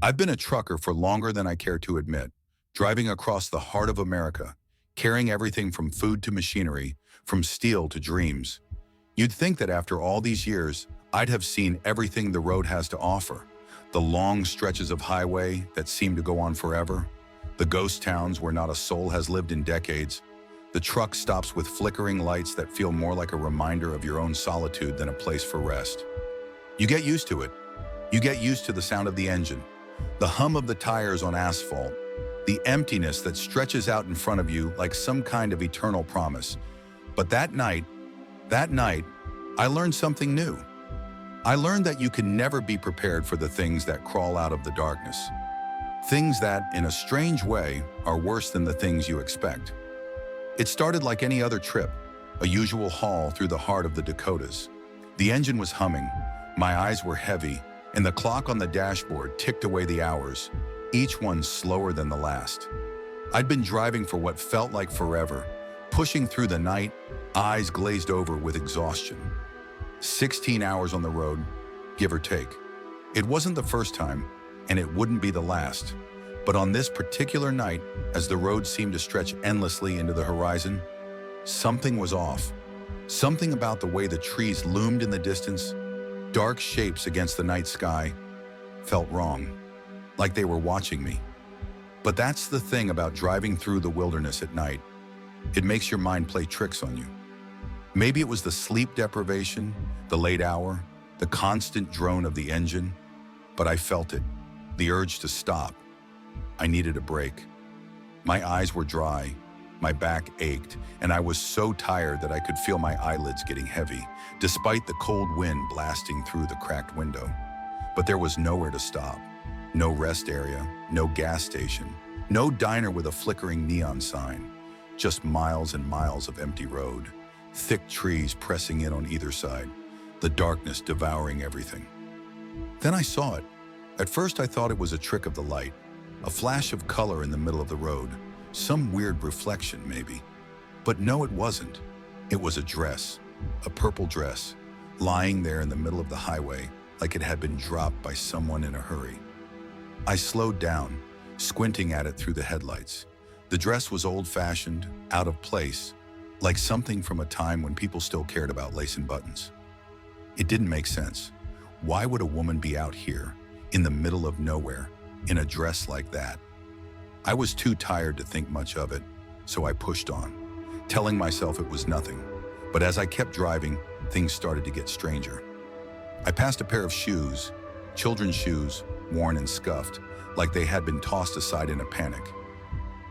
I've been a trucker for longer than I care to admit, driving across the heart of America, carrying everything from food to machinery, from steel to dreams. You'd think that after all these years, I'd have seen everything the road has to offer. The long stretches of highway that seem to go on forever, the ghost towns where not a soul has lived in decades, the truck stops with flickering lights that feel more like a reminder of your own solitude than a place for rest. You get used to it. You get used to the sound of the engine, the hum of the tires on asphalt, the emptiness that stretches out in front of you like some kind of eternal promise. But that night, I learned something new. I learned that you can never be prepared for the things that crawl out of the darkness. Things that, in a strange way, are worse than the things you expect. It started like any other trip, a usual haul through the heart of the Dakotas. The engine was humming, my eyes were heavy, and the clock on the dashboard ticked away the hours, each one slower than the last. I'd been driving for what felt like forever, pushing through the night, eyes glazed over with exhaustion. 16 hours on the road, give or take. It wasn't the first time, and it wouldn't be the last. But on this particular night, as the road seemed to stretch endlessly into the horizon, something was off. Something about the way the trees loomed in the distance, dark shapes against the night sky, felt wrong, like they were watching me. But that's the thing about driving through the wilderness at night. It makes your mind play tricks on you. Maybe it was the sleep deprivation, the late hour, the constant drone of the engine, but I felt it, the urge to stop. I needed a break. My eyes were dry, my back ached, and I was so tired that I could feel my eyelids getting heavy, despite the cold wind blasting through the cracked window. But there was nowhere to stop. No rest area, no gas station, no diner with a flickering neon sign, just miles and miles of empty road, thick trees pressing in on either side, the darkness devouring everything. Then I saw it. At first I thought it was a trick of the light, a flash of color in the middle of the road, some weird reflection maybe. But no, it wasn't. It was a dress, a purple dress, lying there in the middle of the highway like it had been dropped by someone in a hurry. I slowed down, squinting at it through the headlights. The dress was old-fashioned, out of place, like something from a time when people still cared about lace and buttons. It didn't make sense. Why would a woman be out here, in the middle of nowhere, in a dress like that? I was too tired to think much of it, so I pushed on, telling myself it was nothing. But as I kept driving, things started to get stranger. I passed a pair of shoes, children's shoes, worn and scuffed, like they had been tossed aside in a panic.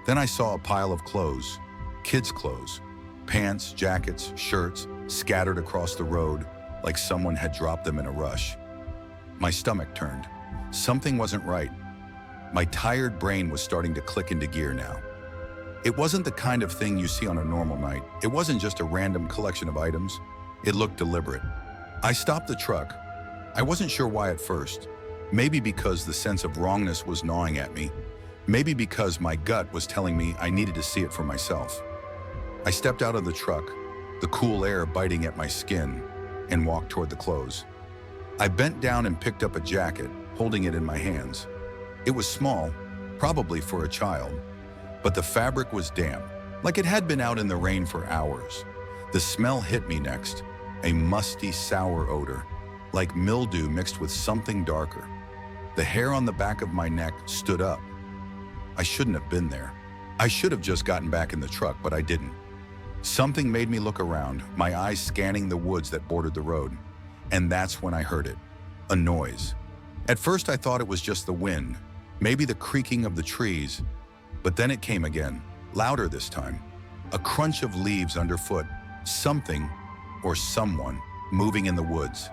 Then I saw a pile of clothes, kids' clothes, pants, jackets, shirts, scattered across the road like someone had dropped them in a rush. My stomach turned. Something wasn't right. My tired brain was starting to click into gear now. It wasn't the kind of thing you see on a normal night. It wasn't just a random collection of items. It looked deliberate. I stopped the truck. I wasn't sure why at first. Maybe because the sense of wrongness was gnawing at me. Maybe because my gut was telling me I needed to see it for myself. I stepped out of the truck, the cool air biting at my skin, and walked toward the clothes. I bent down and picked up a jacket, holding it in my hands. It was small, probably for a child, but the fabric was damp, like it had been out in the rain for hours. The smell hit me next, a musty, sour odor, like mildew mixed with something darker. The hair on the back of my neck stood up. I shouldn't have been there. I should have just gotten back in the truck, but I didn't. Something made me look around, my eyes scanning the woods that bordered the road. And that's when I heard it, a noise. At first I thought it was just the wind, maybe the creaking of the trees, but then it came again, louder this time. A crunch of leaves underfoot, something or someone moving in the woods.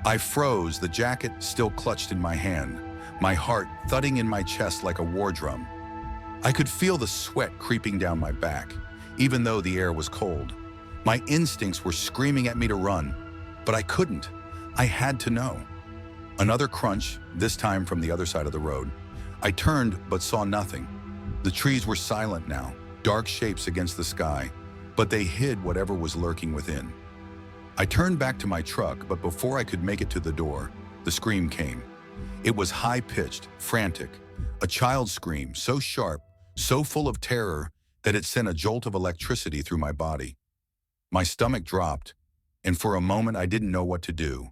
I froze, the jacket still clutched in my hand, my heart thudding in my chest like a war drum. I could feel the sweat creeping down my back, even though the air was cold. My instincts were screaming at me to run, but I couldn't. I had to know. Another crunch, this time from the other side of the road. I turned but saw nothing. The trees were silent now, dark shapes against the sky, but they hid whatever was lurking within. I turned back to my truck, but before I could make it to the door, the scream came. It was high-pitched, frantic, a child's scream so sharp, so full of terror that it sent a jolt of electricity through my body. My stomach dropped, and for a moment I didn't know what to do.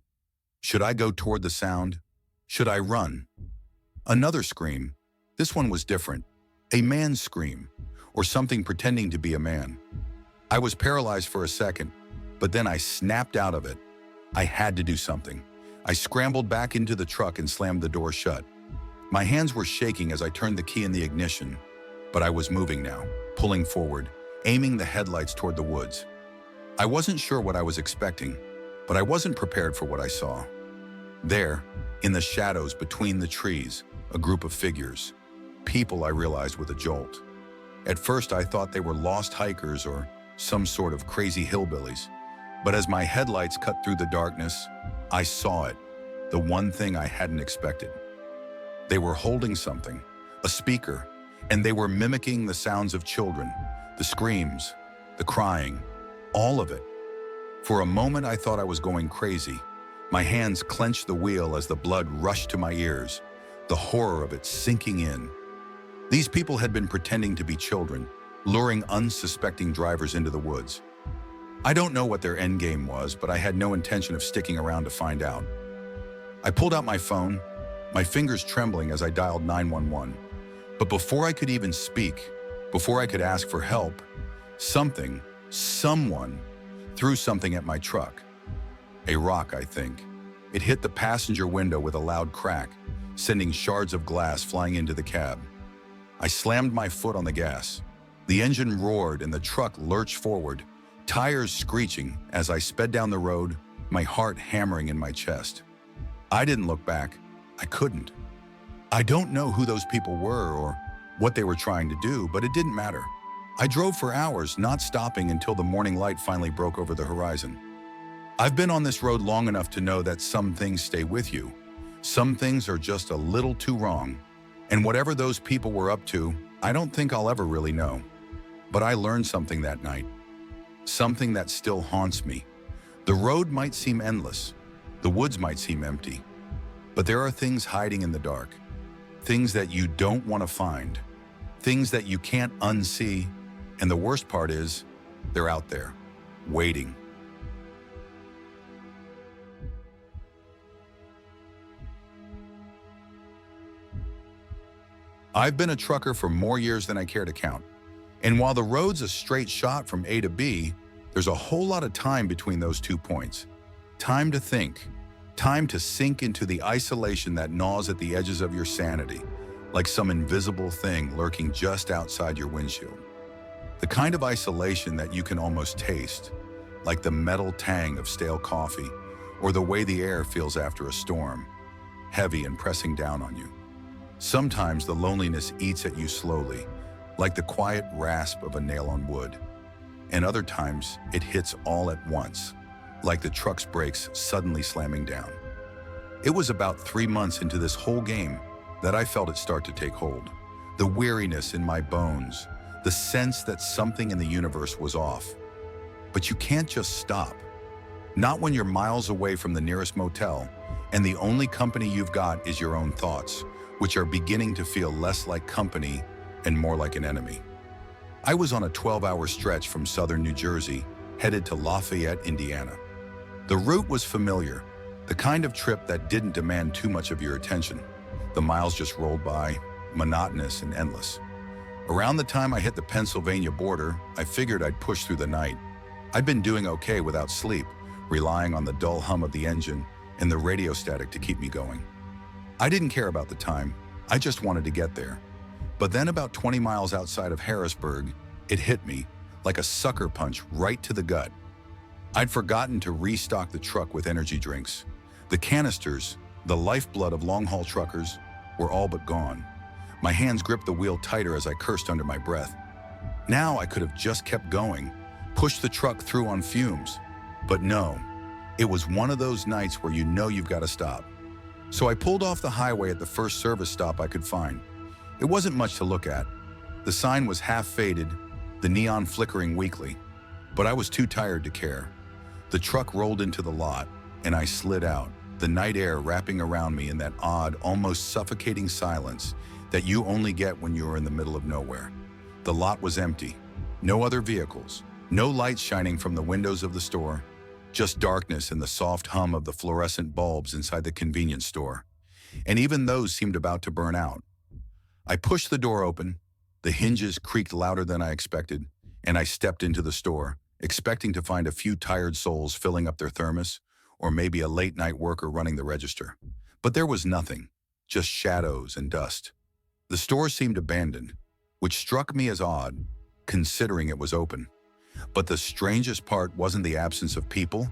Should I go toward the sound? Should I run? Another scream. This one was different. A man's scream, or something pretending to be a man. I was paralyzed for a second, but then I snapped out of it. I had to do something. I scrambled back into the truck and slammed the door shut. My hands were shaking as I turned the key in the ignition, but I was moving now, pulling forward, aiming the headlights toward the woods. I wasn't sure what I was expecting, but I wasn't prepared for what I saw. There, in the shadows between the trees, a group of figures. People, I realized with a jolt. At first, I thought they were lost hikers or some sort of crazy hillbillies. But as my headlights cut through the darkness, I saw it, the one thing I hadn't expected. They were holding something, a speaker, and they were mimicking the sounds of children, the screams, the crying, all of it. For a moment, I thought I was going crazy. My hands clenched the wheel as the blood rushed to my ears, the horror of it sinking in. These people had been pretending to be children, luring unsuspecting drivers into the woods. I don't know what their end game was, but I had no intention of sticking around to find out. I pulled out my phone, my fingers trembling as I dialed 911. But before I could even speak, before I could ask for help, someone threw something at my truck. A rock, I think. It hit the passenger window with a loud crack, sending shards of glass flying into the cab. I slammed my foot on the gas. The engine roared and the truck lurched forward, tires screeching as I sped down the road, my heart hammering in my chest. I didn't look back. I couldn't. I don't know who those people were or what they were trying to do, but it didn't matter. I drove for hours, not stopping until the morning light finally broke over the horizon. I've been on this road long enough to know that some things stay with you. Some things are just a little too wrong. And whatever those people were up to, I don't think I'll ever really know. But I learned something that night. Something that still haunts me. The road might seem endless. The woods might seem empty. But there are things hiding in the dark. Things that you don't want to find. Things that you can't unsee. And the worst part is, they're out there, waiting. I've been a trucker for more years than I care to count. And while the road's a straight shot from A to B, there's a whole lot of time between those 2 points. Time to think. Time to sink into the isolation that gnaws at the edges of your sanity, like some invisible thing lurking just outside your windshield. The kind of isolation that you can almost taste, like the metal tang of stale coffee, or the way the air feels after a storm, heavy and pressing down on you. Sometimes the loneliness eats at you slowly, like the quiet rasp of a nail on wood. And other times, it hits all at once, like the truck's brakes suddenly slamming down. It was about 3 months into this whole game that I felt it start to take hold. The weariness in my bones, the sense that something in the universe was off. But you can't just stop. Not when you're miles away from the nearest motel, and the only company you've got is your own thoughts, which are beginning to feel less like company and more like an enemy. I was on a 12-hour stretch from southern New Jersey, headed to Lafayette, Indiana. The route was familiar, the kind of trip that didn't demand too much of your attention. The miles just rolled by, monotonous and endless. Around the time I hit the Pennsylvania border, I figured I'd push through the night. I'd been doing okay without sleep, relying on the dull hum of the engine and the radio static to keep me going. I didn't care about the time, I just wanted to get there. But then about 20 miles outside of Harrisburg, it hit me like a sucker punch right to the gut. I'd forgotten to restock the truck with energy drinks. The canisters, the lifeblood of long-haul truckers, were all but gone. My hands gripped the wheel tighter as I cursed under my breath. Now I could have just kept going, pushed the truck through on fumes. But no, it was one of those nights where you know you've got to stop. So I pulled off the highway at the first service stop I could find. It wasn't much to look at. The sign was half faded, the neon flickering weakly, but I was too tired to care. The truck rolled into the lot, and I slid out, the night air wrapping around me in that odd, almost suffocating silence that you only get when you're in the middle of nowhere. The lot was empty. No other vehicles. No lights shining from the windows of the store. Just darkness and the soft hum of the fluorescent bulbs inside the convenience store. And even those seemed about to burn out. I pushed the door open. The hinges creaked louder than I expected, and I stepped into the store, expecting to find a few tired souls filling up their thermos, or maybe a late-night worker running the register. But there was nothing, just shadows and dust. The store seemed abandoned, which struck me as odd, considering it was open. But the strangest part wasn't the absence of people,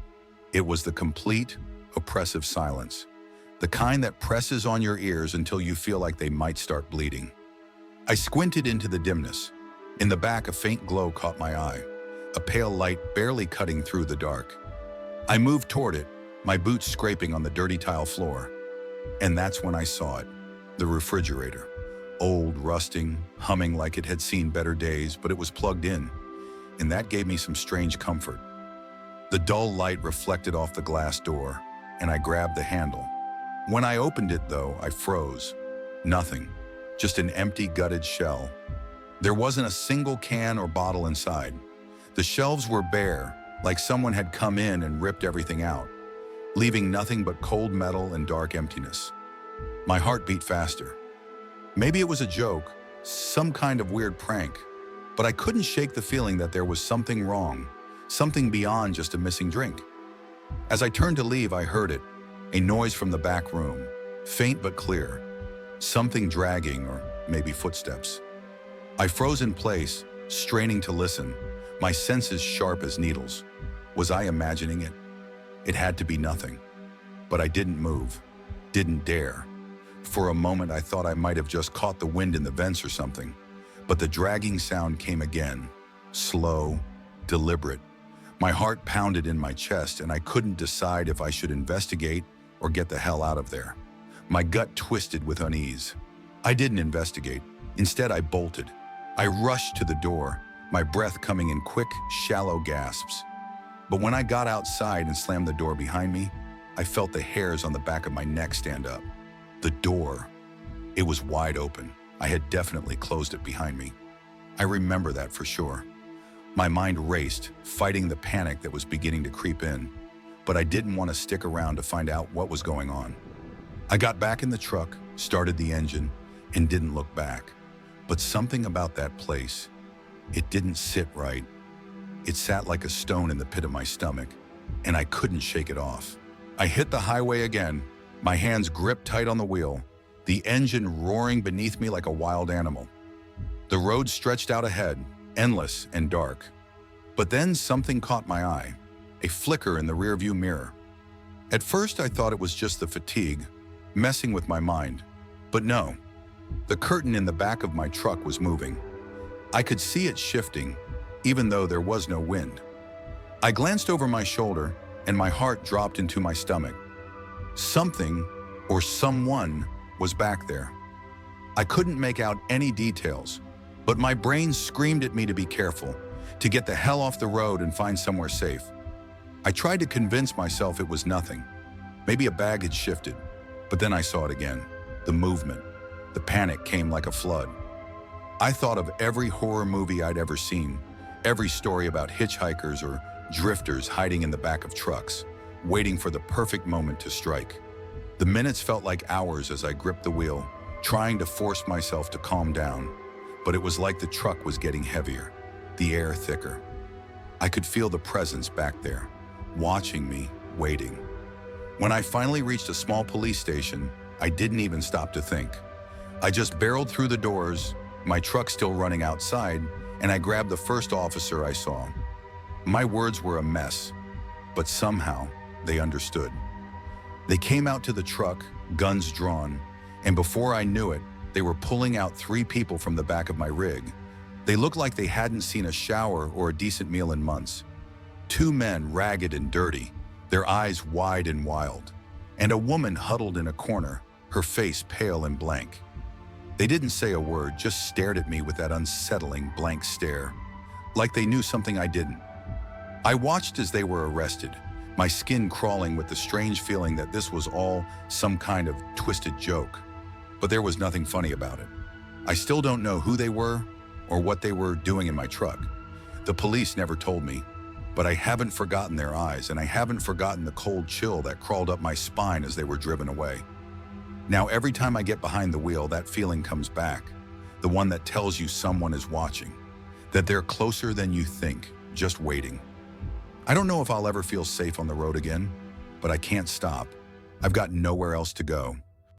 it was the complete, oppressive silence. The kind that presses on your ears until you feel like they might start bleeding. I squinted into the dimness. In the back, a faint glow caught my eye, a pale light barely cutting through the dark. I moved toward it, my boots scraping on the dirty tile floor. And that's when I saw it, the refrigerator. Old, rusting, humming like it had seen better days, but it was plugged in. And that gave me some strange comfort. The dull light reflected off the glass door, and I grabbed the handle. When I opened it, though, I froze. Nothing. Just an empty, gutted shell. There wasn't a single can or bottle inside. The shelves were bare, like someone had come in and ripped everything out, leaving nothing but cold metal and dark emptiness. My heart beat faster. Maybe it was a joke, some kind of weird prank, but I couldn't shake the feeling that there was something wrong, something beyond just a missing drink. As I turned to leave, I heard it, a noise from the back room, faint but clear, something dragging or maybe footsteps. I froze in place, straining to listen, my senses sharp as needles. Was I imagining it? It had to be nothing. But I didn't move, didn't dare. For a moment, I thought I might have just caught the wind in the vents or something. But the dragging sound came again, slow, deliberate. My heart pounded in my chest, and I couldn't decide if I should investigate or get the hell out of there. My gut twisted with unease. I didn't investigate. Instead, I bolted. I rushed to the door, my breath coming in quick, shallow gasps. But when I got outside and slammed the door behind me, I felt the hairs on the back of my neck stand up. The door. It was wide open. I had definitely closed it behind me. I remember that for sure. My mind raced, fighting the panic that was beginning to creep in, but I didn't want to stick around to find out what was going on. I got back in the truck, started the engine, and didn't look back. But something about that place, it didn't sit right. It sat like a stone in the pit of my stomach, and I couldn't shake it off. I hit the highway again, my hands gripped tight on the wheel, the engine roaring beneath me like a wild animal. The road stretched out ahead, endless and dark. But then something caught my eye, a flicker in the rearview mirror. At first I thought it was just the fatigue, messing with my mind. But no, the curtain in the back of my truck was moving. I could see it shifting, even though there was no wind. I glanced over my shoulder, and my heart dropped into my stomach. Something, or someone, was back there. I couldn't make out any details, but my brain screamed at me to be careful, to get the hell off the road and find somewhere safe. I tried to convince myself it was nothing. Maybe a bag had shifted, but then I saw it again, the movement. The panic came like a flood. I thought of every horror movie I'd ever seen, every story about hitchhikers or drifters hiding in the back of trucks, waiting for the perfect moment to strike. The minutes felt like hours as I gripped the wheel, trying to force myself to calm down. But it was like the truck was getting heavier, the air thicker. I could feel the presence back there, watching me, waiting. When I finally reached a small police station, I didn't even stop to think. I just barreled through the doors, my truck still running outside, and I grabbed the first officer I saw. My words were a mess, but somehow they understood. They came out to the truck, guns drawn, and before I knew it, they were pulling out 3 people from the back of my rig. They looked like they hadn't seen a shower or a decent meal in months. 2 men, ragged and dirty, their eyes wide and wild, and a woman huddled in a corner, her face pale and blank. They didn't say a word, just stared at me with that unsettling, blank stare, like they knew something I didn't. I watched as they were arrested, my skin crawling with the strange feeling that this was all some kind of twisted joke. But there was nothing funny about it. I still don't know who they were or what they were doing in my truck. The police never told me, but I haven't forgotten their eyes, and I haven't forgotten the cold chill that crawled up my spine as they were driven away. Now, every time I get behind the wheel, that feeling comes back, the one that tells you someone is watching, that they're closer than you think, just waiting. I don't know if I'll ever feel safe on the road again, but I can't stop. I've got nowhere else to go.